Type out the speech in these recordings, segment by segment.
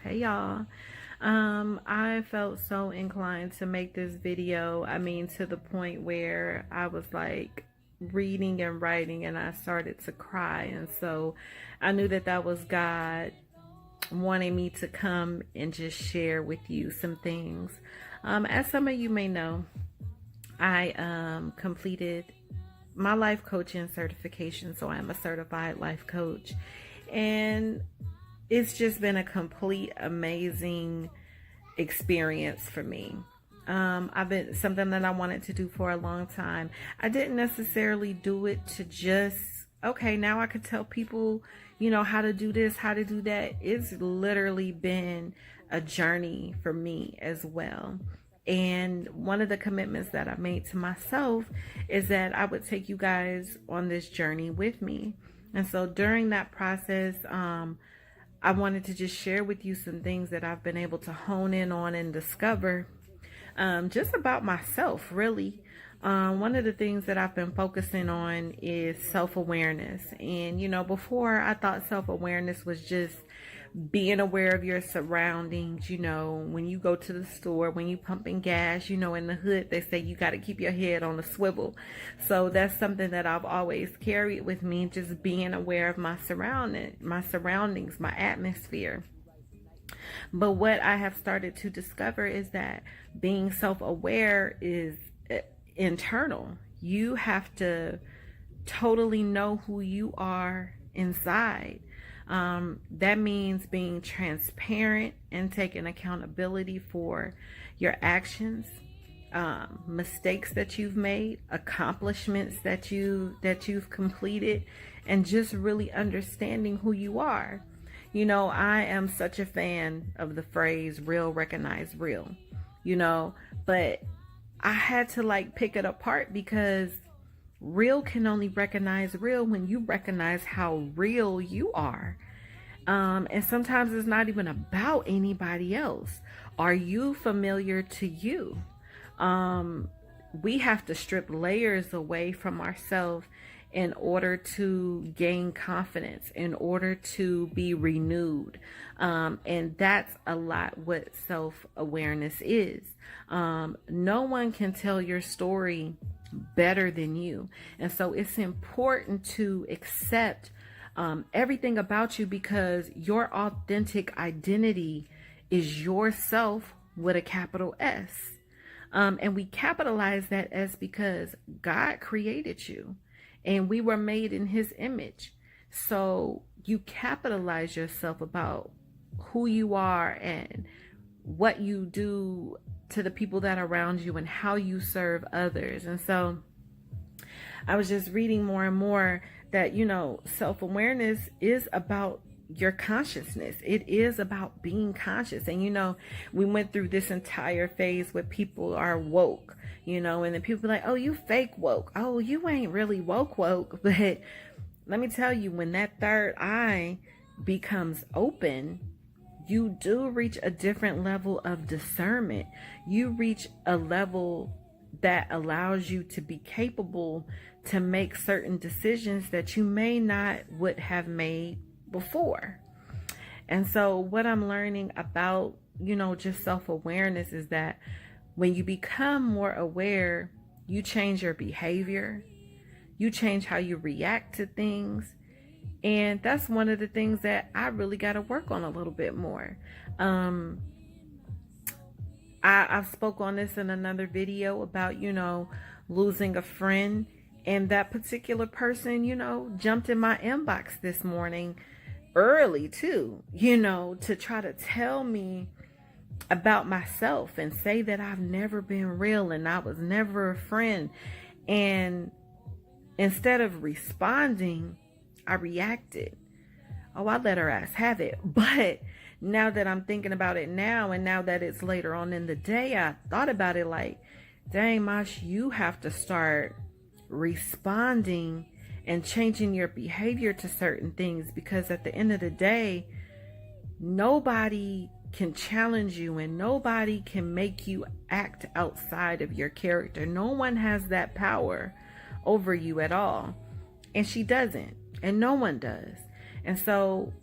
Hey y'all. I felt so inclined to make this video. I mean, to the point where I was like reading and writing and I started to cry. And so I knew that that was God wanting me to come and just share with you some things. As some of you may know, I completed my life coaching certification. So I'm a certified life coach. And it's just been a complete amazing experience for me. I've been something that I wanted to do for a long time. I didn't necessarily do it to just, okay, now I could tell people, how to do this, how to do that. It's literally been a journey for me as well. And one of the commitments that I made to myself is that I would take you guys on this journey with me. And so during that process, I wanted to just share with you some things that I've been able to hone in on and discover just about myself, really. One of the things that I've been focusing on is self-awareness. And, before I thought self-awareness was just being aware of your surroundings. When you go to the store, when you pumping gas, in the hood, they say you got to keep your head on a swivel. So that's something that I've always carried with me, just being aware of my surroundings, my atmosphere. But what I have started to discover is that being self-aware is internal. You have to totally know who you are inside. That means being transparent and taking accountability for your actions, mistakes that you've made, accomplishments that you've completed, and just really understanding who you are. I am such a fan of the phrase real recognize real, but I had to pick it apart because real can only recognize real when you recognize how real you are. And sometimes it's not even about anybody else. Are you familiar to you? We have to strip layers away from ourselves in order to gain confidence, in order to be renewed. And that's a lot what self-awareness is. No one can tell your story better than you. And so it's important to accept everything about you, because your authentic identity is yourself with a capital S. And we capitalize that S because God created you and we were made in his image. So you capitalize yourself about who you are and what you do to the people that are around you and how you serve others. And so I was just reading more and more that, self-awareness is about your consciousness. It is about being conscious. And, we went through this entire phase where people are woke, and then people are like, oh, you fake woke. Oh, you ain't really woke. But let me tell you, when that third eye becomes open, you do reach a different level of discernment. You reach a level that allows you to be capable to make certain decisions that you may not would have made before. And so what I'm learning about, just self-awareness is that when you become more aware, you change your behavior, you change how you react to things. And that's one of the things that I really got to work on a little bit more. I've spoke on this in another video about, losing a friend. And that particular person, jumped in my inbox this morning early too, to try to tell me about myself and say that I've never been real and I was never a friend. And instead of responding, I reacted. Oh, I let her ass have it. But now that I'm thinking about it now, and now that it's later on in the day, I thought about it like, dang, Mosh, you have to start responding and changing your behavior to certain things, because at the end of the day, nobody can challenge you and nobody can make you act outside of your character. No one has that power over you at all. And she doesn't. And no one does. And so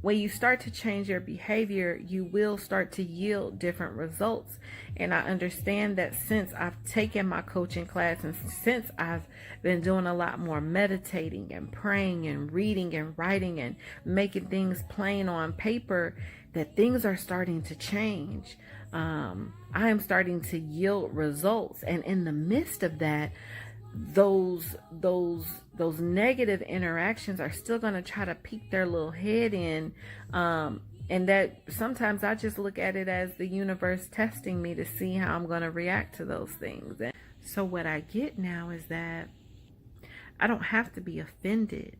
when you start to change your behavior, you will start to yield different results. And I understand that since I've taken my coaching class and since I've been doing a lot more meditating and praying and reading and writing and making things plain on paper, that things are starting to change. I am starting to yield results. And in the midst of that, those negative interactions are still going to try to peek their little head in, and that sometimes I just look at it as the universe testing me to see how I'm going to react to those things. And so what I get now is that I don't have to be offended,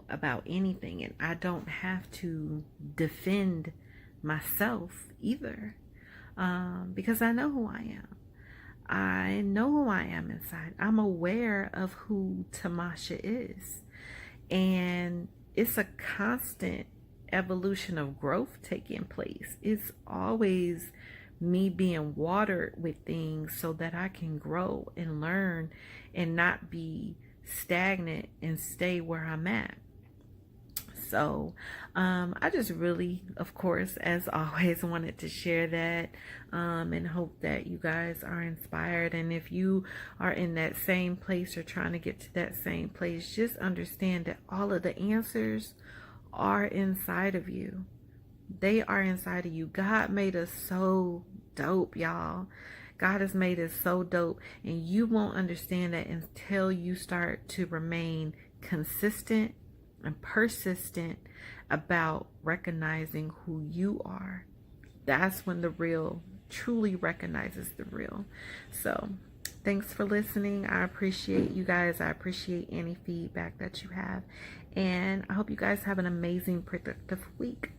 about anything, and I don't have to defend myself either, because I know who I am. I know who I am inside. I'm aware of who Tamasha is. And it's a constant evolution of growth taking place. It's always me being watered with things so that I can grow and learn and not be stagnant and stay where I'm at. So I just really, of course, as always, wanted to share that, and hope that you guys are inspired. And if you are in that same place or trying to get to that same place, just understand that all of the answers are inside of you. They are inside of you. God made us so dope, y'all. God has made us so dope, and you won't understand that until you start to remain consistent and persistent about recognizing who you are. That's when the real truly recognizes the real. So thanks for listening. I appreciate you guys. I appreciate any feedback that you have, and I hope you guys have an amazing, productive week.